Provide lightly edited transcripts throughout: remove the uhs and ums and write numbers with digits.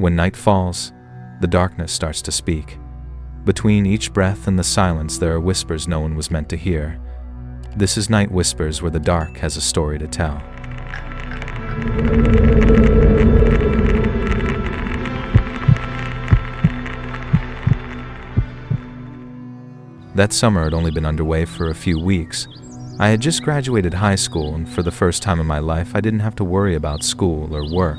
When night falls, the darkness starts to speak. Between each breath and the silence, there are whispers no one was meant to hear. This is Night Whispers, where the dark has a story to tell. That summer had only been underway for a few weeks. I had just graduated high school, and for the first time in my life, I didn't have to worry about school or work.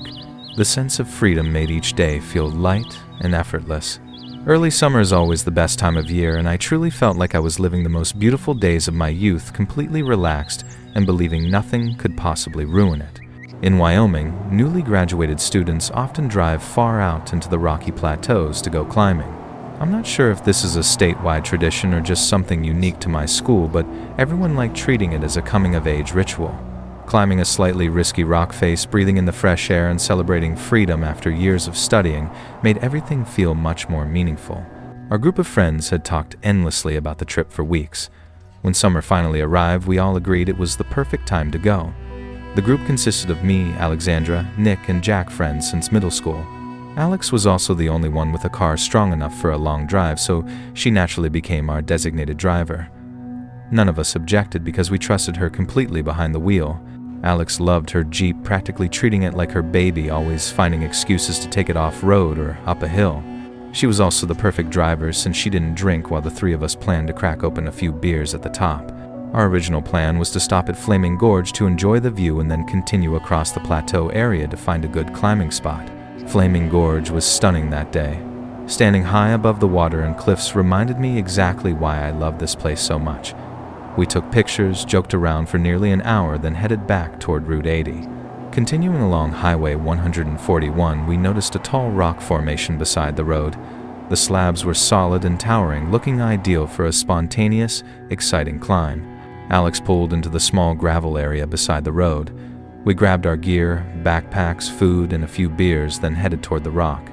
The sense of freedom made each day feel light and effortless. Early summer is always the best time of year, and I truly felt like I was living the most beautiful days of my youth, completely relaxed and believing nothing could possibly ruin it. In Wyoming, newly graduated students often drive far out into the Rocky Plateaus to go climbing. I'm not sure if this is a statewide tradition or just something unique to my school, but everyone liked treating it as a coming-of-age ritual. Climbing a slightly risky rock face, breathing in the fresh air, and celebrating freedom after years of studying made everything feel much more meaningful. Our group of friends had talked endlessly about the trip for weeks. When summer finally arrived, we all agreed it was the perfect time to go. The group consisted of me, Alexandra, Nick, and Jack, friends since middle school. Alex was also the only one with a car strong enough for a long drive, so she naturally became our designated driver. None of us objected because we trusted her completely behind the wheel. Alex loved her Jeep, practically treating it like her baby, always finding excuses to take it off-road or up a hill. She was also the perfect driver since she didn't drink while the three of us planned to crack open a few beers at the top. Our original plan was to stop at Flaming Gorge to enjoy the view and then continue across the plateau area to find a good climbing spot. Flaming Gorge was stunning that day. Standing high above the water and cliffs reminded me exactly why I loved this place so much. We took pictures, joked around for nearly an hour, then headed back toward Route 80. Continuing along Highway 141, we noticed a tall rock formation beside the road. The slabs were solid and towering, looking ideal for a spontaneous, exciting climb. Alex pulled into the small gravel area beside the road. We grabbed our gear, backpacks, food, and a few beers, then headed toward the rock.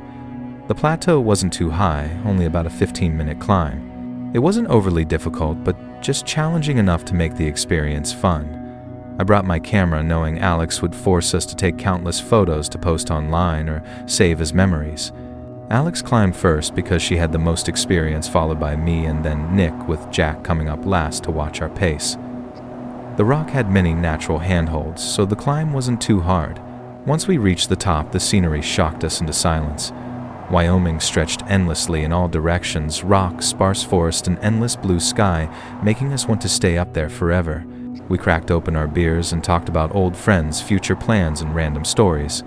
The plateau wasn't too high, only about a 15-minute climb. It wasn't overly difficult, but just challenging enough to make the experience fun. I brought my camera knowing Alex would force us to take countless photos to post online or save as memories. Alex climbed first because she had the most experience, followed by me and then Nick, with Jack coming up last to watch our pace. The rock had many natural handholds, so the climb wasn't too hard. Once we reached the top, the scenery shocked us into silence. Wyoming stretched endlessly in all directions, rock, sparse forest, and endless blue sky, making us want to stay up there forever. We cracked open our beers and talked about old friends, future plans, and random stories.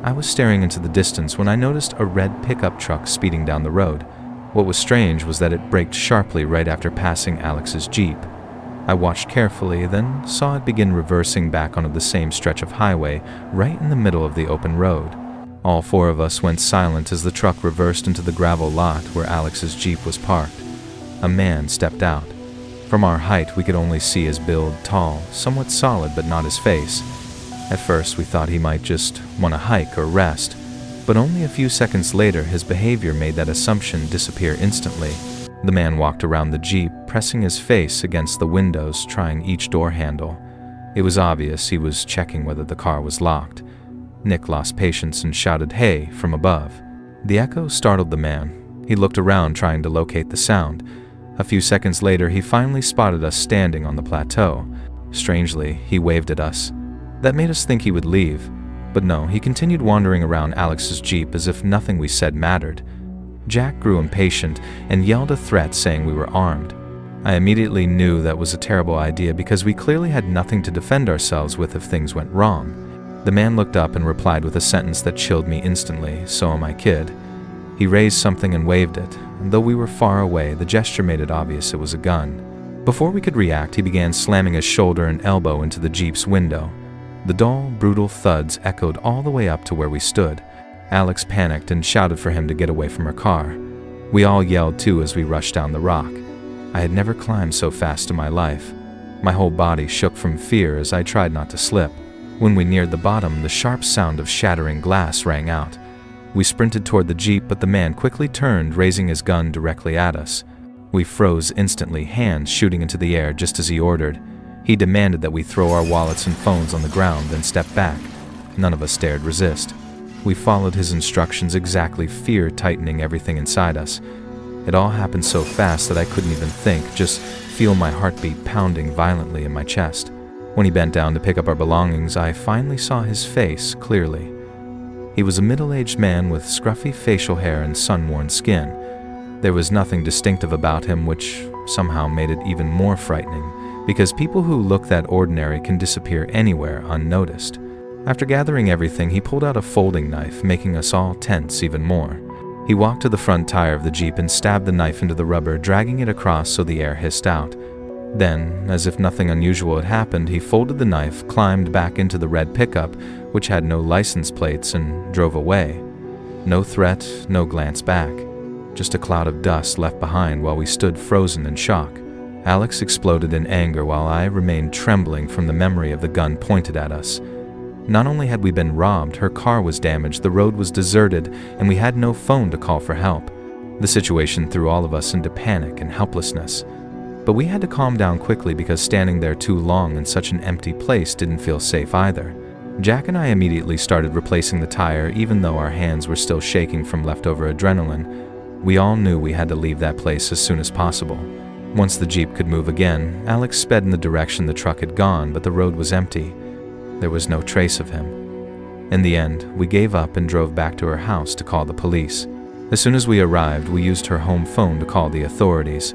I was staring into the distance when I noticed a red pickup truck speeding down the road. What was strange was that it braked sharply right after passing Alex's Jeep. I watched carefully, then saw it begin reversing back onto the same stretch of highway, right in the middle of the open road. All four of us went silent as the truck reversed into the gravel lot where Alex's Jeep was parked. A man stepped out. From our height, we could only see his build, tall, somewhat solid, but not his face. At first, we thought he might just want to hike or rest, but only a few seconds later, his behavior made that assumption disappear instantly. The man walked around the Jeep, pressing his face against the windows, trying each door handle. It was obvious he was checking whether the car was locked. Nick lost patience and shouted, "Hey," from above. The echo startled the man. He looked around, trying to locate the sound. A few seconds later, he finally spotted us standing on the plateau. Strangely, he waved at us. That made us think he would leave. But no, he continued wandering around Alex's Jeep as if nothing we said mattered. Jack grew impatient and yelled a threat, saying we were armed. I immediately knew that was a terrible idea because we clearly had nothing to defend ourselves with if things went wrong. The man looked up and replied with a sentence that chilled me instantly, "So am I, kid." He raised something and waved it, and though we were far away, the gesture made it obvious it was a gun. Before we could react, he began slamming his shoulder and elbow into the Jeep's window. The dull, brutal thuds echoed all the way up to where we stood. Alex panicked and shouted for him to get away from her car. We all yelled too as we rushed down the rock. I had never climbed so fast in my life. My whole body shook from fear as I tried not to slip. When we neared the bottom, the sharp sound of shattering glass rang out. We sprinted toward the Jeep, but the man quickly turned, raising his gun directly at us. We froze instantly, hands shooting into the air just as he ordered. He demanded that we throw our wallets and phones on the ground, then step back. None of us dared resist. We followed his instructions exactly, fear tightening everything inside us. It all happened so fast that I couldn't even think, just feel my heartbeat pounding violently in my chest. When he bent down to pick up our belongings, I finally saw his face clearly. He was a middle-aged man with scruffy facial hair and sun-worn skin. There was nothing distinctive about him, which somehow made it even more frightening, because people who look that ordinary can disappear anywhere unnoticed. After gathering everything, he pulled out a folding knife, making us all tense even more. He walked to the front tire of the Jeep and stabbed the knife into the rubber, dragging it across so the air hissed out. Then, as if nothing unusual had happened, he folded the knife, climbed back into the red pickup, which had no license plates, and drove away. No threat, no glance back. Just a cloud of dust left behind while we stood frozen in shock. Alex exploded in anger while I remained trembling from the memory of the gun pointed at us. Not only had we been robbed, her car was damaged, the road was deserted, and we had no phone to call for help. The situation threw all of us into panic and helplessness. But we had to calm down quickly because standing there too long in such an empty place didn't feel safe either. Jack and I immediately started replacing the tire, even though our hands were still shaking from leftover adrenaline. We all knew we had to leave that place as soon as possible. Once the Jeep could move again, Alex sped in the direction the truck had gone, but the road was empty. There was no trace of him. In the end, we gave up and drove back to her house to call the police. As soon as we arrived, we used her home phone to call the authorities.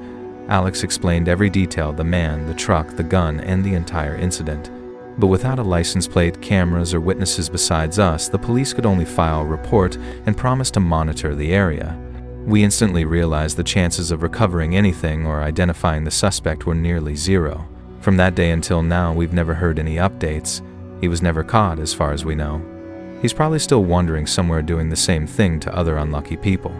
Alex explained every detail: the man, the truck, the gun, and the entire incident. But without a license plate, cameras, or witnesses besides us, the police could only file a report and promise to monitor the area. We instantly realized the chances of recovering anything or identifying the suspect were nearly zero. From that day until now, we've never heard any updates. He was never caught, as far as we know. He's probably still wandering somewhere doing the same thing to other unlucky people.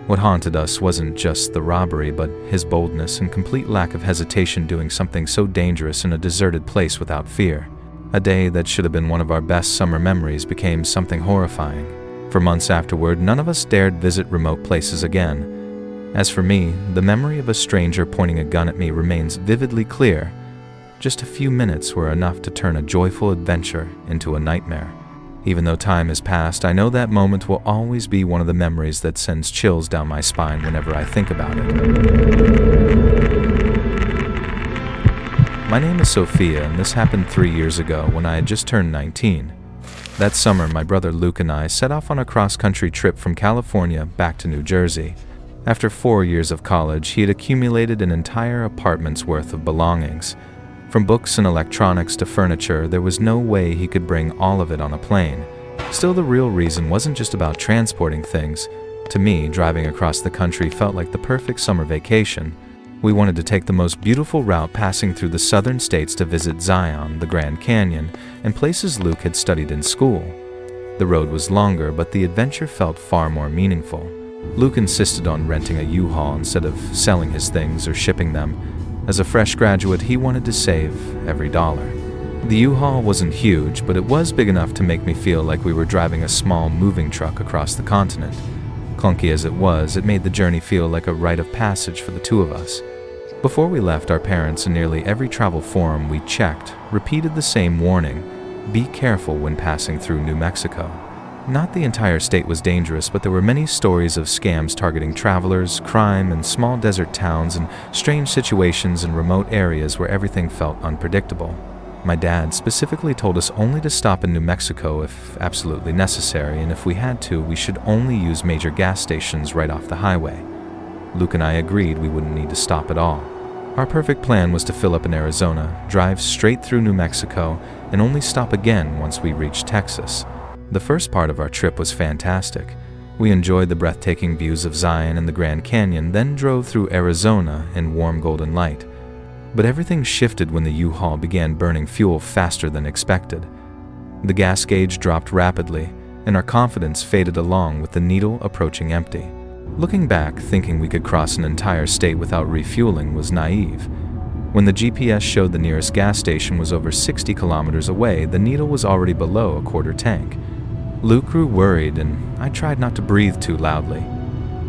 What haunted us wasn't just the robbery, but his boldness and complete lack of hesitation doing something so dangerous in a deserted place without fear. A day that should have been one of our best summer memories became something horrifying. For months afterward, none of us dared visit remote places again. As for me, the memory of a stranger pointing a gun at me remains vividly clear. Just a few minutes were enough to turn a joyful adventure into a nightmare. Even though time has passed, I know that moment will always be one of the memories that sends chills down my spine whenever I think about it. My name is Sophia, and this happened 3 years ago when I had just turned 19. That summer, my brother Luke and I set off on a cross-country trip from California back to New Jersey. After 4 years of college, he had accumulated an entire apartment's worth of belongings. From books and electronics to furniture, there was no way he could bring all of it on a plane. Still, the real reason wasn't just about transporting things. To me, driving across the country felt like the perfect summer vacation. We wanted to take the most beautiful route passing through the southern states to visit Zion, the Grand Canyon, and places Luke had studied in school. The road was longer, but the adventure felt far more meaningful. Luke insisted on renting a U-Haul instead of selling his things or shipping them. As a fresh graduate, he wanted to save every dollar. The U-Haul wasn't huge, but it was big enough to make me feel like we were driving a small moving truck across the continent. Clunky as it was, it made the journey feel like a rite of passage for the two of us. Before we left, our parents in nearly every travel forum we checked repeated the same warning: be careful when passing through New Mexico. Not the entire state was dangerous, but there were many stories of scams targeting travelers, crime in small desert towns, and strange situations in remote areas where everything felt unpredictable. My dad specifically told us only to stop in New Mexico if absolutely necessary, and if we had to, we should only use major gas stations right off the highway. Luke and I agreed we wouldn't need to stop at all. Our perfect plan was to fill up in Arizona, drive straight through New Mexico, and only stop again once we reached Texas. The first part of our trip was fantastic. We enjoyed the breathtaking views of Zion and the Grand Canyon, then drove through Arizona in warm golden light. But everything shifted when the U-Haul began burning fuel faster than expected. The gas gauge dropped rapidly, and our confidence faded along with the needle approaching empty. Looking back, thinking we could cross an entire state without refueling was naive. When the GPS showed the nearest gas station was over 60 kilometers away, the needle was already below a quarter tank. Luke grew worried, and I tried not to breathe too loudly.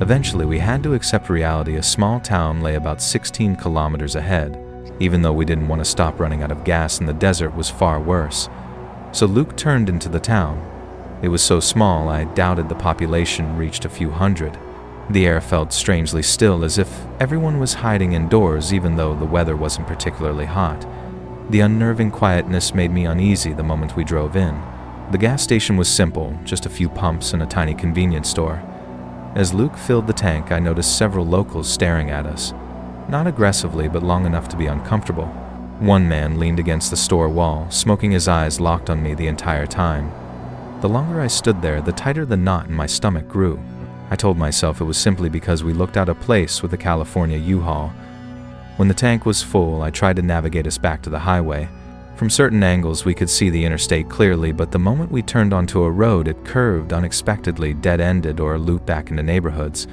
Eventually, we had to accept reality. A small town lay about 16 kilometers ahead. Even though we didn't want to stop, running out of gas in the desert was far worse. So Luke turned into the town. It was so small I doubted the population reached a few hundred. The air felt strangely still, as if everyone was hiding indoors even though the weather wasn't particularly hot. The unnerving quietness made me uneasy the moment we drove in. The gas station was simple, just a few pumps and a tiny convenience store. As Luke filled the tank, I noticed several locals staring at us. Not aggressively, but long enough to be uncomfortable. One man leaned against the store wall, smoking, his eyes locked on me the entire time. The longer I stood there, the tighter the knot in my stomach grew. I told myself it was simply because we looked out of place with the California U-Haul. When the tank was full, I tried to navigate us back to the highway. From certain angles, we could see the interstate clearly, but the moment we turned onto a road, it curved unexpectedly, dead-ended, or looped back into neighborhoods.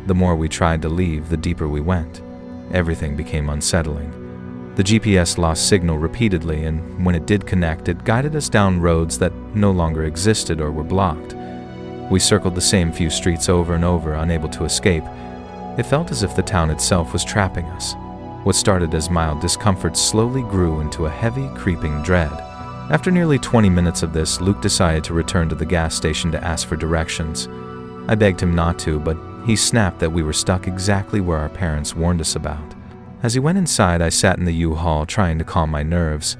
The more we tried to leave, the deeper we went. Everything became unsettling. The GPS lost signal repeatedly, and when it did connect, it guided us down roads that no longer existed or were blocked. We circled the same few streets over and over, unable to escape. It felt as if the town itself was trapping us. What started as mild discomfort slowly grew into a heavy, creeping dread. After nearly 20 minutes of this, Luke decided to return to the gas station to ask for directions. I begged him not to, but he snapped that we were stuck exactly where our parents warned us about. As he went inside, I sat in the U-Haul trying to calm my nerves.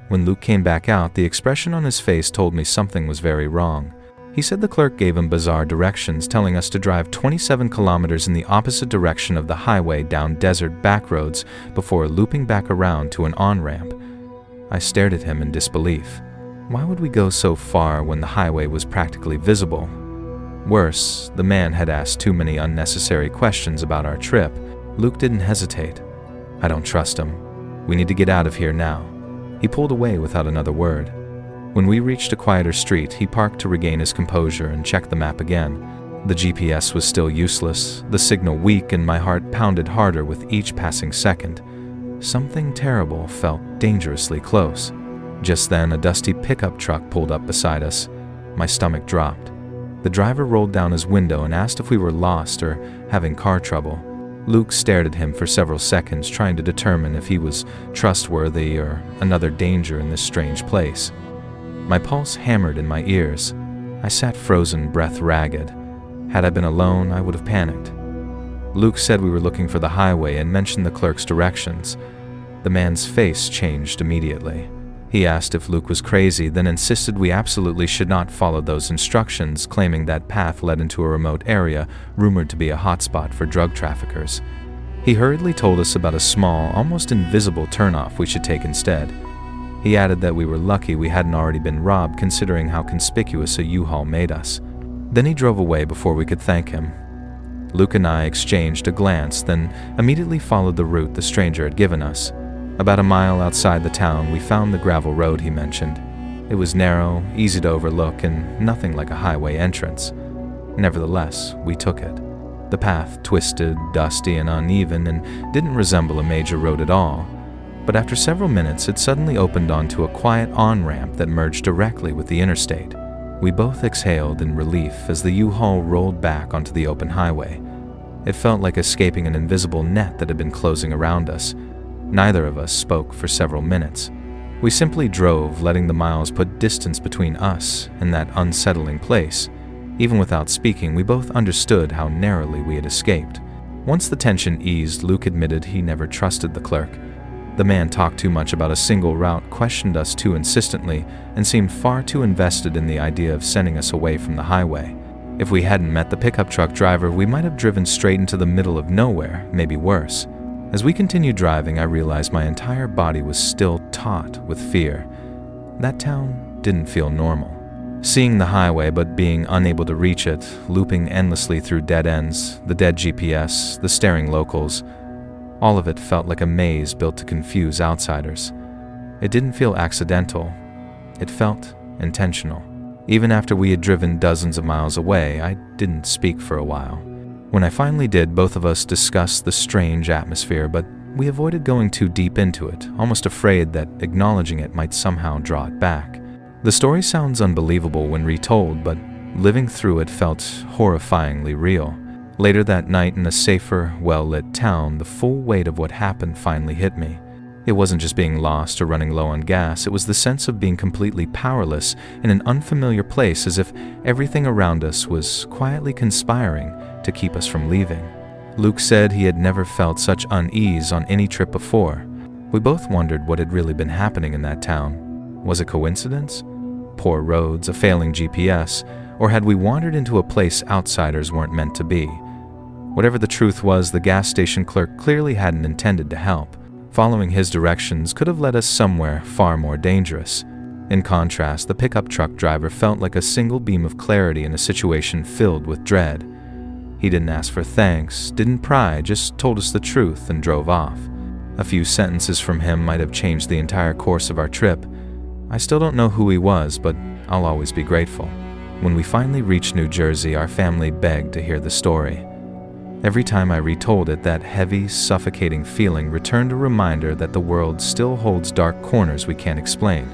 When Luke came back out, the expression on his face told me something was very wrong. He said the clerk gave him bizarre directions, telling us to drive 27 kilometers in the opposite direction of the highway down desert back roads before looping back around to an on-ramp. I stared at him in disbelief. Why would we go so far when the highway was practically visible? Worse, the man had asked too many unnecessary questions about our trip. Luke didn't hesitate. I don't trust him. We need to get out of here now. He pulled away without another word. When we reached a quieter street, he parked to regain his composure and checked the map again. The GPS was still useless, the signal weak, and my heart pounded harder with each passing second. Something terrible felt dangerously close. Just then, a dusty pickup truck pulled up beside us. My stomach dropped. The driver rolled down his window and asked if we were lost or having car trouble. Luke stared at him for several seconds, trying to determine if he was trustworthy or another danger in this strange place. My pulse hammered in my ears. I sat frozen, breath ragged. Had I been alone, I would have panicked. Luke said we were looking for the highway and mentioned the clerk's directions. The man's face changed immediately. He asked if Luke was crazy, then insisted we absolutely should not follow those instructions, claiming that path led into a remote area rumored to be a hotspot for drug traffickers. He hurriedly told us about a small, almost invisible turnoff we should take instead. He added that we were lucky we hadn't already been robbed, considering how conspicuous a U-Haul made us. Then he drove away before we could thank him. Luke and I exchanged a glance, then immediately followed the route the stranger had given us. About a mile outside the town, we found the gravel road he mentioned. It was narrow, easy to overlook, and nothing like a highway entrance. Nevertheless, we took it. The path twisted, dusty, and uneven, and didn't resemble a major road at all. But after several minutes, it suddenly opened onto a quiet on-ramp that merged directly with the interstate. We both exhaled in relief as the U-Haul rolled back onto the open highway. It felt like escaping an invisible net that had been closing around us. Neither of us spoke for several minutes. We simply drove, letting the miles put distance between us and that unsettling place. Even without speaking, we both understood how narrowly we had escaped. Once the tension eased, Luke admitted he never trusted the clerk. The man talked too much about a single route, questioned us too insistently, and seemed far too invested in the idea of sending us away from the highway. If we hadn't met the pickup truck driver, we might have driven straight into the middle of nowhere, maybe worse. As we continued driving, I realized my entire body was still taut with fear. That town didn't feel normal. Seeing the highway but being unable to reach it, looping endlessly through dead ends, the dead GPS, the staring locals, all of it felt like a maze built to confuse outsiders. It didn't feel accidental. It felt intentional. Even after we had driven dozens of miles away, I didn't speak for a while. When I finally did, both of us discussed the strange atmosphere, but we avoided going too deep into it, almost afraid that acknowledging it might somehow draw it back. The story sounds unbelievable when retold, but living through it felt horrifyingly real. Later that night, in a safer, well-lit town, the full weight of what happened finally hit me. It wasn't just being lost or running low on gas, it was the sense of being completely powerless in an unfamiliar place, as if everything around us was quietly conspiring to keep us from leaving. Luke said he had never felt such unease on any trip before. We both wondered what had really been happening in that town. Was it coincidence? Poor roads, a failing GPS, or had we wandered into a place outsiders weren't meant to be? Whatever the truth was, the gas station clerk clearly hadn't intended to help. Following his directions could have led us somewhere far more dangerous. In contrast, the pickup truck driver felt like a single beam of clarity in a situation filled with dread. He didn't ask for thanks, didn't pry, just told us the truth and drove off. A few sentences from him might have changed the entire course of our trip. I still don't know who he was, but I'll always be grateful. When we finally reached New Jersey, our family begged to hear the story. Every time I retold it, that heavy, suffocating feeling returned, a reminder that the world still holds dark corners we can't explain.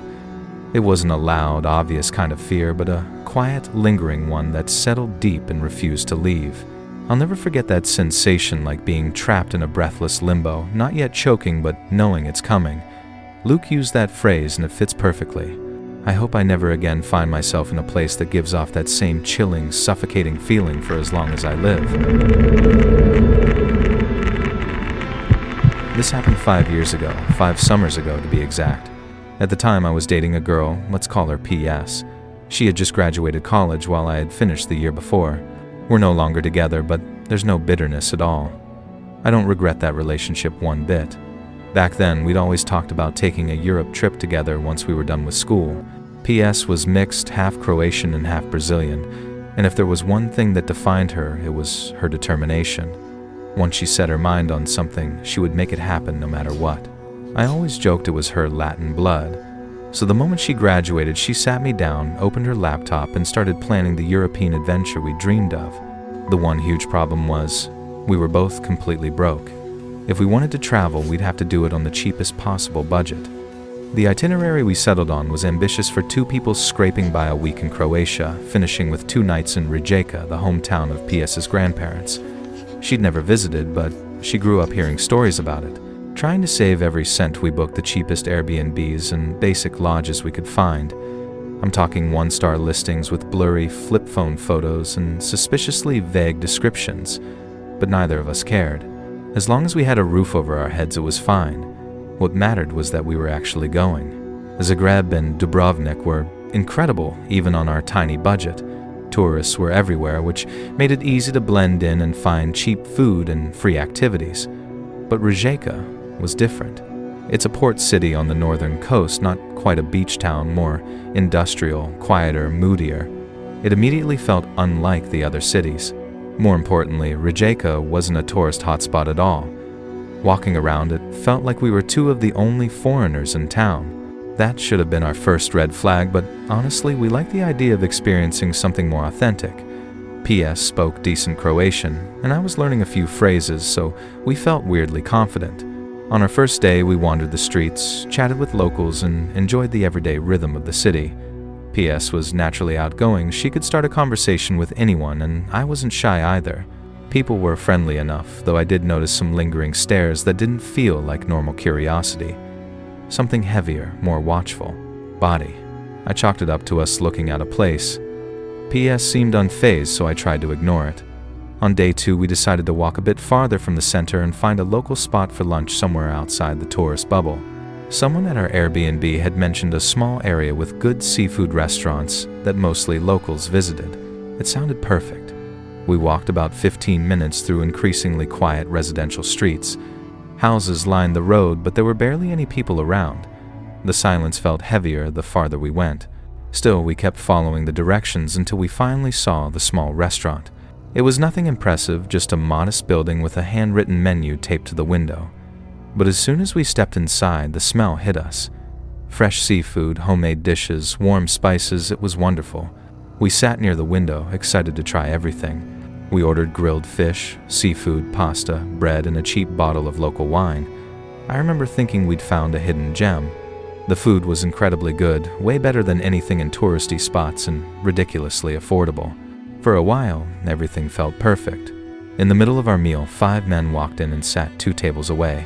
It wasn't a loud, obvious kind of fear, but a quiet, lingering one that settled deep and refused to leave. I'll never forget that sensation, like being trapped in a breathless limbo, not yet choking but knowing it's coming. Luke used that phrase and it fits perfectly. I hope I never again find myself in a place that gives off that same chilling, suffocating feeling for as long as I live. This happened 5 years ago, 5 summers ago to be exact. At the time I was dating a girl, let's call her PS. She had just graduated college while I had finished the year before. We're no longer together, but there's no bitterness at all. I don't regret that relationship one bit. Back then, we'd always talked about taking a Europe trip together once we were done with school. PS was mixed, half Croatian and half Brazilian, and if there was one thing that defined her, it was her determination. Once she set her mind on something, she would make it happen no matter what. I always joked it was her Latin blood. So the moment she graduated, she sat me down, opened her laptop, and started planning the European adventure we dreamed of. The one huge problem was, we were both completely broke. If we wanted to travel, we'd have to do it on the cheapest possible budget. The itinerary we settled on was ambitious for 2 people scraping by a week in Croatia, finishing with 2 nights in Rijeka, the hometown of PS's grandparents. She'd never visited, but she grew up hearing stories about it. Trying to save every cent, we booked the cheapest Airbnbs and basic lodges we could find. I'm talking 1-star listings with blurry flip phone photos and suspiciously vague descriptions, but neither of us cared. As long as we had a roof over our heads, it was fine. What mattered was that we were actually going. Zagreb and Dubrovnik were incredible, even on our tiny budget. Tourists were everywhere, which made it easy to blend in and find cheap food and free activities. But Rijeka was different. It's a port city on the northern coast, not quite a beach town, more industrial, quieter, moodier. It immediately felt unlike the other cities. More importantly, Rijeka wasn't a tourist hotspot at all. Walking around it felt like we were 2 of the only foreigners in town. That should have been our first red flag, but honestly, we liked the idea of experiencing something more authentic. PS spoke decent Croatian, and I was learning a few phrases, so we felt weirdly confident. On our first day, we wandered the streets, chatted with locals, and enjoyed the everyday rhythm of the city. PS was naturally outgoing. She could start a conversation with anyone, and I wasn't shy either. People were friendly enough, though I did notice some lingering stares that didn't feel like normal curiosity. Something heavier, more watchful. Body. I chalked it up to us looking out of place. PS seemed unfazed, so I tried to ignore it. On day 2, we decided to walk a bit farther from the center and find a local spot for lunch somewhere outside the tourist bubble. Someone at our Airbnb had mentioned a small area with good seafood restaurants that mostly locals visited. It sounded perfect. We walked about 15 minutes through increasingly quiet residential streets. Houses lined the road, but there were barely any people around. The silence felt heavier the farther we went. Still, we kept following the directions until we finally saw the small restaurant. It was nothing impressive, just a modest building with a handwritten menu taped to the window. But as soon as we stepped inside, the smell hit us. Fresh seafood, homemade dishes, warm spices, it was wonderful. We sat near the window, excited to try everything. We ordered grilled fish, seafood, pasta, bread, and a cheap bottle of local wine. I remember thinking we'd found a hidden gem. The food was incredibly good, way better than anything in touristy spots, and ridiculously affordable. For a while, everything felt perfect. In the middle of our meal, 5 men walked in and sat 2 tables away.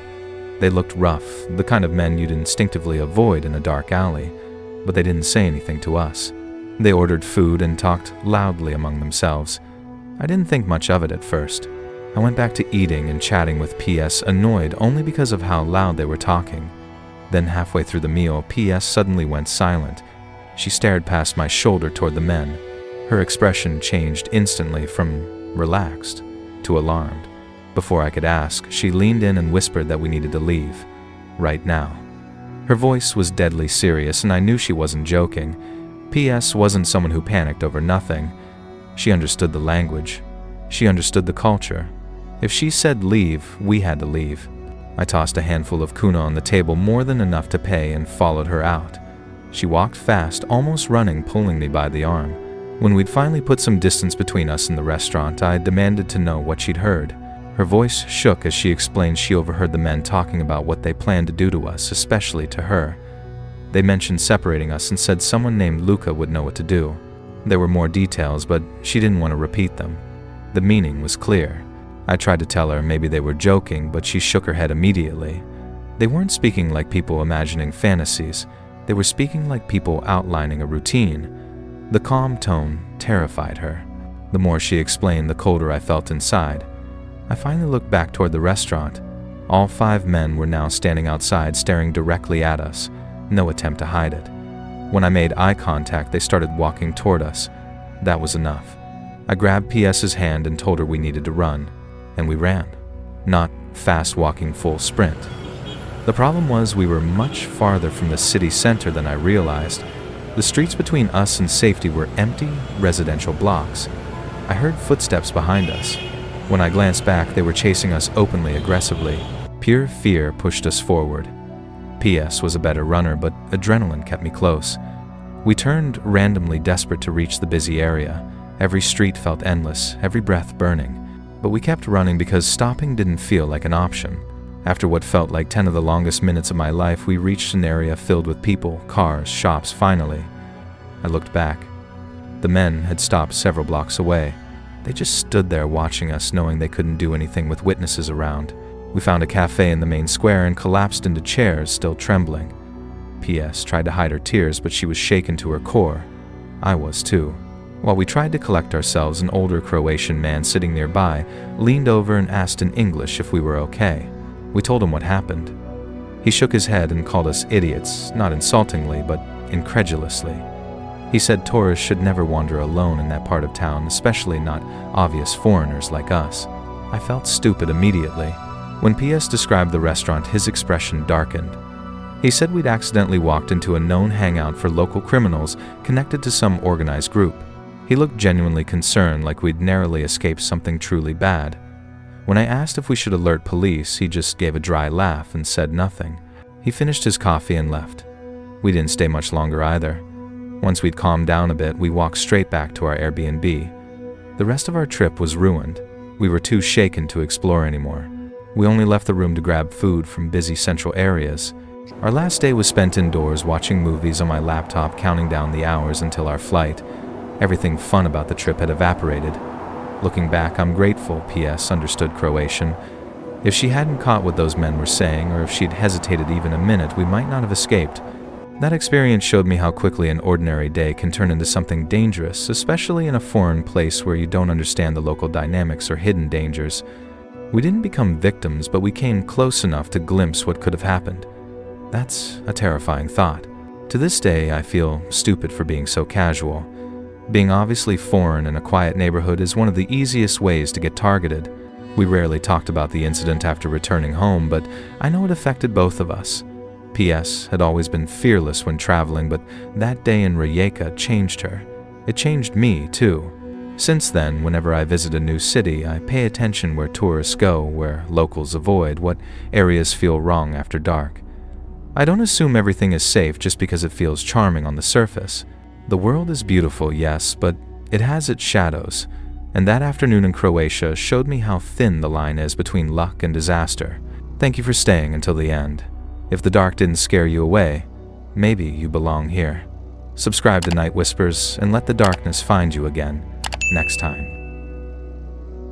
They looked rough, the kind of men you'd instinctively avoid in a dark alley, but they didn't say anything to us. They ordered food and talked loudly among themselves. I didn't think much of it at first. I went back to eating and chatting with PS, annoyed only because of how loud they were talking. Then halfway through the meal, PS suddenly went silent. She stared past my shoulder toward the men. Her expression changed instantly from relaxed to alarmed. Before I could ask, she leaned in and whispered that we needed to leave. Right now. Her voice was deadly serious, and I knew she wasn't joking. PS wasn't someone who panicked over nothing. She understood the language. She understood the culture. If she said leave, we had to leave. I tossed a handful of kuna on the table, more than enough to pay, and followed her out. She walked fast, almost running, pulling me by the arm. When we'd finally put some distance between us and the restaurant, I demanded to know what she'd heard. Her voice shook as she explained she overheard the men talking about what they planned to do to us, especially to her. They mentioned separating us and said someone named Luca would know what to do. There were more details, but she didn't want to repeat them. The meaning was clear. I tried to tell her maybe they were joking, but she shook her head immediately. They weren't speaking like people imagining fantasies. They were speaking like people outlining a routine. The calm tone terrified her. The more she explained, the colder I felt inside. I finally looked back toward the restaurant. All 5 men were now standing outside, staring directly at us. No attempt to hide it. When I made eye contact, they started walking toward us. That was enough. I grabbed PS's hand and told her we needed to run. And we ran. Not fast-walking full sprint. The problem was we were much farther from the city center than I realized. The streets between us and safety were empty, residential blocks. I heard footsteps behind us. When I glanced back, they were chasing us openly, aggressively. Pure fear pushed us forward. PS was a better runner, but adrenaline kept me close. We turned, randomly desperate to reach the busy area. Every street felt endless, every breath burning. But we kept running because stopping didn't feel like an option. After what felt like 10 of the longest minutes of my life, we reached an area filled with people, cars, shops, finally. I looked back. The men had stopped several blocks away. They just stood there watching us, knowing they couldn't do anything with witnesses around. We found a cafe in the main square and collapsed into chairs, still trembling. PS tried to hide her tears, but she was shaken to her core. I was too. While we tried to collect ourselves, an older Croatian man sitting nearby leaned over and asked in English if we were okay. We told him what happened. He shook his head and called us idiots, not insultingly, but incredulously. He said tourists should never wander alone in that part of town, especially not obvious foreigners like us. I felt stupid immediately. When PS described the restaurant, his expression darkened. He said we'd accidentally walked into a known hangout for local criminals connected to some organized group. He looked genuinely concerned, like we'd narrowly escaped something truly bad. When I asked if we should alert police, he just gave a dry laugh and said nothing. He finished his coffee and left. We didn't stay much longer either. Once we'd calmed down a bit, we walked straight back to our Airbnb. The rest of our trip was ruined. We were too shaken to explore anymore. We only left the room to grab food from busy central areas. Our last day was spent indoors watching movies on my laptop, counting down the hours until our flight. Everything fun about the trip had evaporated. Looking back, I'm grateful PS understood Croatian. If she hadn't caught what those men were saying, or if she'd hesitated even a minute, we might not have escaped. That experience showed me how quickly an ordinary day can turn into something dangerous, especially in a foreign place where you don't understand the local dynamics or hidden dangers. We didn't become victims, but we came close enough to glimpse what could have happened. That's a terrifying thought. To this day, I feel stupid for being so casual. Being obviously foreign in a quiet neighborhood is one of the easiest ways to get targeted. We rarely talked about the incident after returning home, but I know it affected both of us. PS had always been fearless when traveling, but that day in Rijeka changed her. It changed me, too. Since then, whenever I visit a new city, I pay attention where tourists go, where locals avoid, what areas feel wrong after dark. I don't assume everything is safe just because it feels charming on the surface. The world is beautiful, yes, but it has its shadows, and that afternoon in Croatia showed me how thin the line is between luck and disaster. Thank you for staying until the end. If the dark didn't scare you away, maybe you belong here. Subscribe to Night Whispers and let the darkness find you again next time.